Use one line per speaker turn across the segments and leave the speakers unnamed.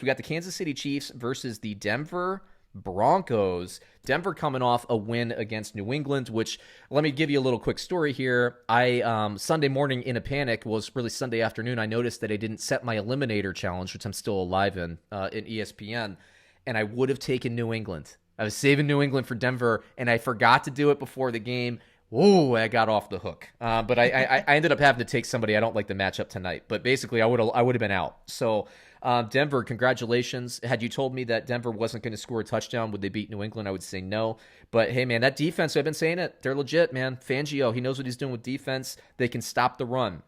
We got the Kansas City Chiefs versus the Denver Broncos. Denver coming off a win against New England, which, let me give you a little quick story here. I Sunday morning in a panic, was really Sunday afternoon, I noticed that I didn't set my Eliminator challenge, which I'm still alive in ESPN, and I would have taken New England. I was saving New England for Denver, and I forgot to do it before the game. Whoa, I got off the hook. But I ended up having to take somebody I don't like the matchup tonight. But basically, I would have been out. So Denver, congratulations. Had you told me that Denver wasn't going to score a touchdown, would they beat New England? I would say no. But hey, man, that defense, I've been saying it. They're legit, man. Fangio, he knows what he's doing with defense. They can stop the run.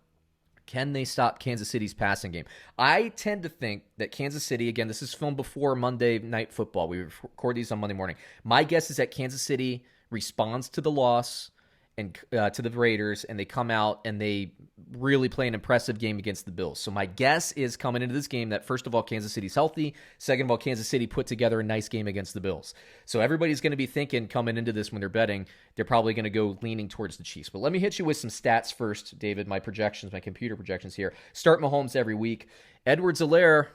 Can they stop Kansas City's passing game? I tend to think that Kansas City, again, this is filmed before Monday Night Football. We record these on Monday morning. My guess is that Kansas City responds to the loss and to the Raiders, and they come out and they really play an impressive game against the Bills. So my guess is, coming into this game, that first of all, Kansas City's healthy. Second of all, Kansas City put together a nice game against the Bills. So everybody's going to be thinking, coming into this when they're betting, they're probably going to go leaning towards the Chiefs. But let me hit you with some stats first, David, my projections, my computer projections here. Start Mahomes every week. Edwards Helaire,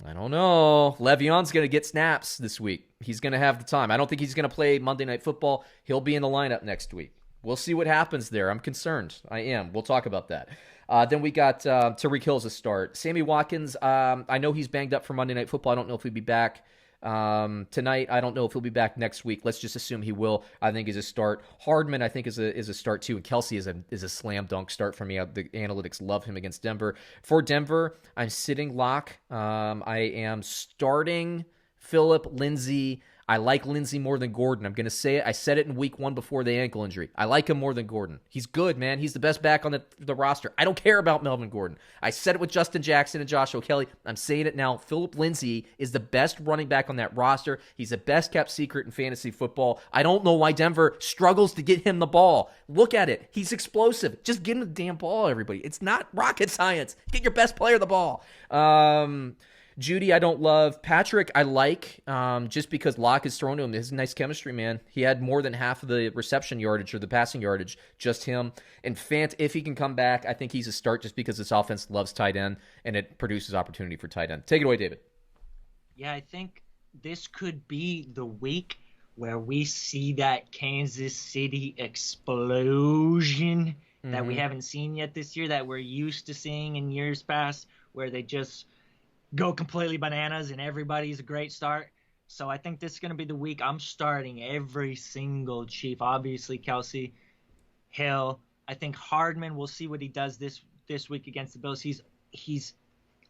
I don't know. LeVeon's going to get snaps this week. He's going to have the time. I don't think he's going to play Monday Night Football. He'll be in the lineup next week. We'll see what happens there. I'm concerned. I am. We'll talk about that. Then we got Tyreek Hill as a start. Sammy Watkins, I know he's banged up for Monday Night Football. I don't know if he'll be back tonight. I don't know if he'll be back next week. Let's just assume he will. I think is a start. Hardman, I think, is a start too. And Kelsey is a slam dunk start for me. The analytics love him against Denver. For Denver, I'm sitting lock. I am starting Phillip Lindsey. I like Lindsey more than Gordon. I'm going to say it. I said it in week 1 before the ankle injury. I like him more than Gordon. He's good, man. He's the best back on the roster. I don't care about Melvin Gordon. I said it with Justin Jackson and Joshua Kelly. I'm saying it now. Phillip Lindsey is the best running back on that roster. He's the best kept secret in fantasy football. I don't know why Denver struggles to get him the ball. Look at it. He's explosive. Just get him the damn ball, everybody. It's not rocket science. Get your best player the ball. Judy, I don't love. Patrick, I like, just because Locke is thrown to him. There's nice chemistry, man. He had more than half of the reception yardage or the passing yardage, just him. And Fant, if he can come back, I think he's a start just because this offense loves tight end and it produces opportunity for tight end. Take it away, David.
Yeah, I think this could be the week where we see that Kansas City explosion that we haven't seen yet this year, that we're used to seeing in years past, where they just go completely bananas and everybody's a great start. So I think this is going to be the week I'm starting every single Chief. Obviously, Kelsey, Hill. I think Hardman, we'll see what he does this week against the Bills. He's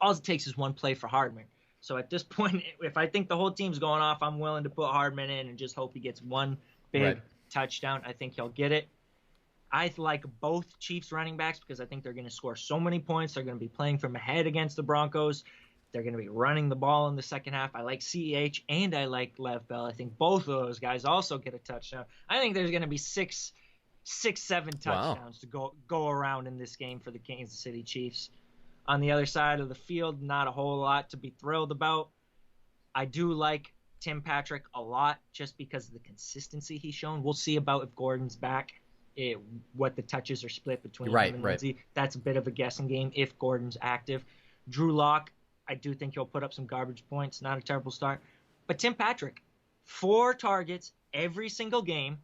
all it takes is one play for Hardman. So at this point, if I think the whole team's going off, I'm willing to put Hardman in and just hope he gets one big touchdown. I think he'll get it. I like both Chiefs running backs because I think they're going to score so many points. They're going to be playing from ahead against the Broncos. They're going to be running the ball in the second half. I like CEH and I like Lev Bell. I think both of those guys also get a touchdown. I think there's going to be six, 7 touchdowns to go around in this game for the Kansas City Chiefs. On the other side of the field, not a whole lot to be thrilled about. I do like Tim Patrick a lot just because of the consistency he's shown. We'll see about if Gordon's back, what the touches are split between him and Lindsey. That's a bit of a guessing game if Gordon's active. Drew Lock, I do think he'll put up some garbage points. Not a terrible start. But Tim Patrick, 4 targets every single game.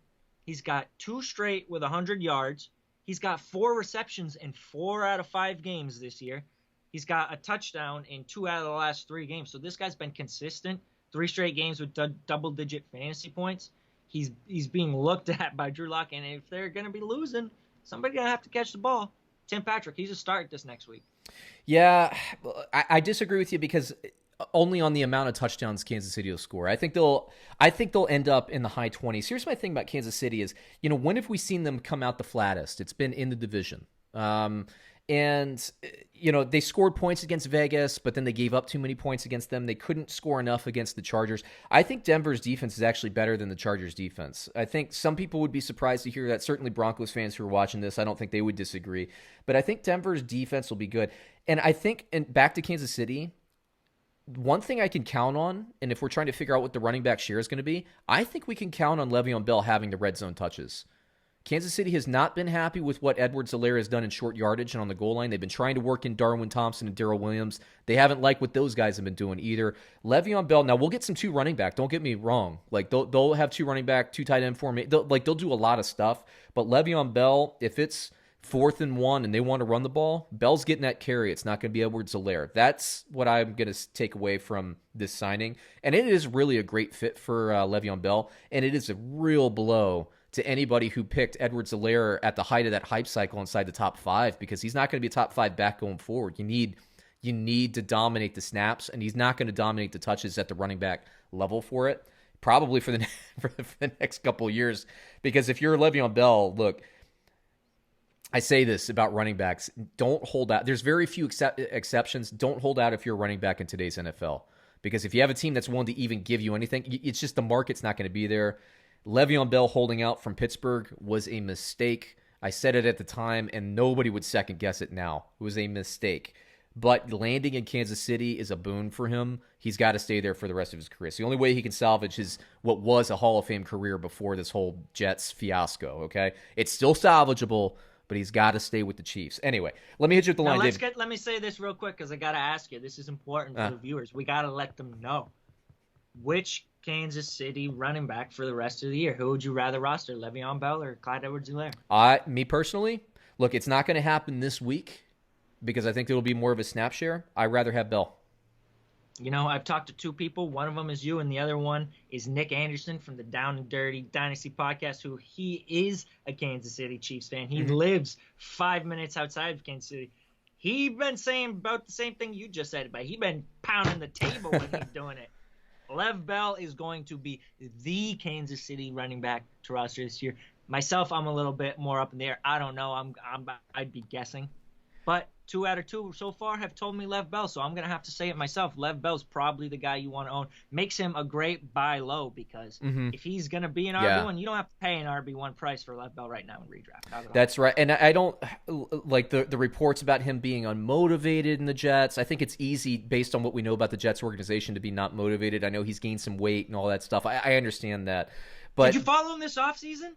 He's got 2 straight with 100 yards. He's got 4 receptions in 4 out of 5 games this year. He's got a touchdown in 2 out of the last 3 games. So this guy's been consistent. 3 straight games with double-digit fantasy points. He's being looked at by Drew Lock. And if they're going to be losing, somebody's going to have to catch the ball. Tim Patrick, he's a start this next week.
Yeah, I disagree with you because only on the amount of touchdowns Kansas City will score. I think they'll end up in the high 20s. Here's my thing about Kansas City is, when have we seen them come out the flattest? It's been in the division. And, they scored points against Vegas, but then they gave up too many points against them. They couldn't score enough against the Chargers. I think Denver's defense is actually better than the Chargers' defense. I think some people would be surprised to hear that. Certainly Broncos fans who are watching this, I don't think they would disagree. But I think Denver's defense will be good. And I think, and back to Kansas City, one thing I can count on, and if we're trying to figure out what the running back share is going to be, I think we can count on LeVeon Bell having the red zone touches. Kansas City has not been happy with what Edwards Helaire has done in short yardage and on the goal line. They've been trying to work in Darwin Thompson and Darrell Williams. They haven't liked what those guys have been doing either. LeVeon Bell, now we'll get some 2 running back. Don't get me wrong. Like they'll have 2 running back, 2 tight end formation. They'll do a lot of stuff. But LeVeon Bell, if it's 4th and 1 and they want to run the ball, Bell's getting that carry. It's not going to be Edwards Helaire. That's what I'm going to take away from this signing. And it is really a great fit for LeVeon Bell. And it is a real blow to anybody who picked Edwards Helaire at the height of that hype cycle inside the top 5, because he's not going to be a top 5 back going forward. You need to dominate the snaps, and he's not going to dominate the touches at the running back level for it, probably for the next couple of years. Because if you're Le'Veon Bell, look, I say this about running backs, don't hold out. There's very few exceptions. Don't hold out if you're a running back in today's NFL. Because if you have a team that's willing to even give you anything, it's just the market's not going to be there. Le'Veon Bell holding out from Pittsburgh was a mistake. I said it at the time, and nobody would second guess it now. It was a mistake. But landing in Kansas City is a boon for him. He's got to stay there for the rest of his career. It's the only way he can salvage his what was a Hall of Fame career before this whole Jets fiasco, okay? It's still salvageable, but he's got to stay with the Chiefs. Anyway, let me hit you with the line, Dave.
Let me say this real quick because I got to ask you. This is important for the viewers. We got to let them know. Which Kansas City running back for the rest of the year? Who would you rather roster, Le'Veon Bell or Clyde Edwards Helaire?
Me personally, look, it's not going to happen this week because I think it'll be more of a snap share. I'd rather have Bell.
You know, I've talked to 2 people. One of them is you, and the other one is Nick Anderson from the Down and Dirty Dynasty podcast, who he is a Kansas City Chiefs fan. He lives 5 minutes outside of Kansas City. He's been saying about the same thing you just said, but he's been pounding the table when he's doing it. Lev Bell is going to be the Kansas City running back to roster this year. Myself, I'm a little bit more up in the air. I don't know. I'd be guessing. But 2 out of 2 so far have told me Lev Bell, so I'm going to have to say it myself. Lev Bell's probably the guy you want to own. Makes him a great buy low because if he's going to be an RB1, you don't have to pay an RB1 price for Lev Bell right now in redraft.
That's right. And I don't like the reports about him being unmotivated in the Jets. I think it's easy based on what we know about the Jets organization to be not motivated. I know he's gained some weight and all that stuff. I understand that. But
did you follow him this offseason?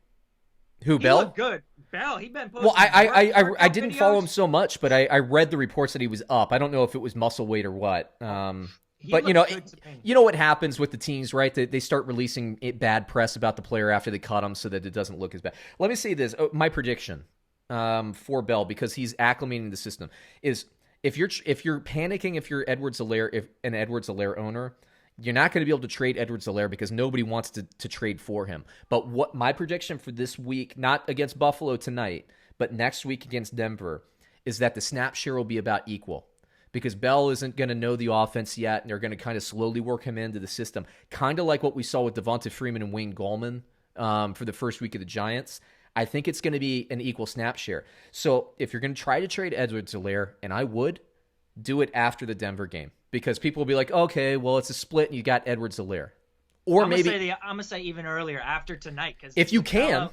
Who, Bell?
He looked good. Bell, he been posting.
Well, I didn't follow him so much, but I read the reports that he was up. I don't know if it was muscle weight or what. But you know what happens with the teams, right? They start releasing bad press about the player after they cut him, so that it doesn't look as bad. Let me say this: my prediction for Bell, because he's acclimating the system, is if you're panicking if you're Edwards Helaire, an Edwards Helaire owner. You're not going to be able to trade Edwards Helaire because nobody wants to trade for him. But what my prediction for this week, not against Buffalo tonight, but next week against Denver, is that the snap share will be about equal. Because Bell isn't going to know the offense yet, and they're going to kind of slowly work him into the system. Kind of like what we saw with Devonta Freeman and Wayne Gallman for the first week of the Giants. I think it's going to be an equal snap share. So if you're going to try to trade Edwards Helaire, and I would, do it after the Denver game. Because people will be like, okay, well, it's a split and you got Edwards Helaire. Or I'm going
to say even earlier, after tonight. Cause
if you can.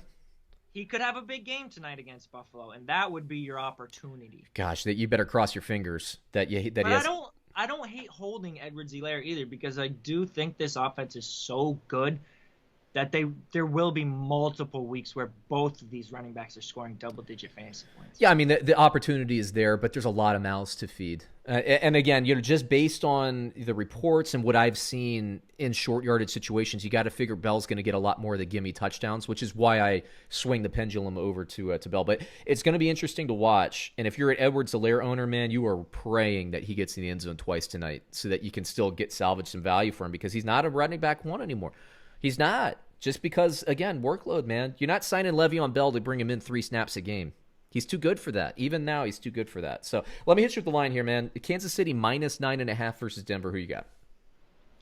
He could have a big game tonight against Buffalo, and that would be your opportunity.
Gosh, that you better cross your fingers that he has.
I don't hate holding Edwards Helaire either, because I do think this offense is so good that there will be multiple weeks where both of these running backs are scoring double-digit fantasy points.
Yeah, I mean, the opportunity is there, but there's a lot of mouths to feed. And again, just based on the reports and what I've seen in short yardage situations, you got to figure Bell's going to get a lot more of the gimme touchdowns, which is why I swing the pendulum over to Bell. But it's going to be interesting to watch. And if you're an Edwards Helaire owner, man, you are praying that he gets in the end zone twice tonight so that you can still salvage some value for him, because he's not a running back 1 anymore. He's not. Just because, again, workload, man. You're not signing Le'Veon Bell to bring him in 3 snaps a game. He's too good for that. Even now, he's too good for that. So let me hit you with the line here, man. Kansas City minus 9.5 versus Denver. Who you got?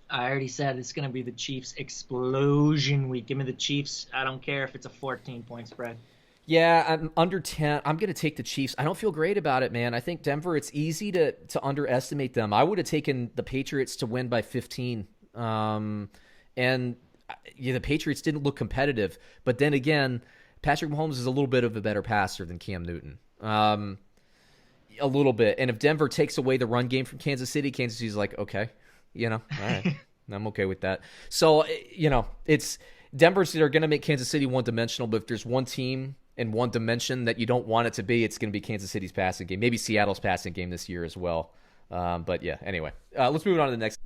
I already said it's going to be the Chiefs explosion week. Give me the Chiefs. I don't care if it's a 14-point spread.
Yeah, I'm under 10. I'm going to take the Chiefs. I don't feel great about it, man. I think Denver, it's easy to underestimate them. I would have taken the Patriots to win by 15. And the Patriots didn't look competitive. But then again, Patrick Mahomes is a little bit of a better passer than Cam Newton. A little bit. And if Denver takes away the run game from Kansas City's like, okay, all right. I'm okay with that. So, They're going to make Kansas City one-dimensional, but if there's one team in one dimension that you don't want it to be, it's going to be Kansas City's passing game. Maybe Seattle's passing game this year as well. But yeah, anyway. Let's move on to the next.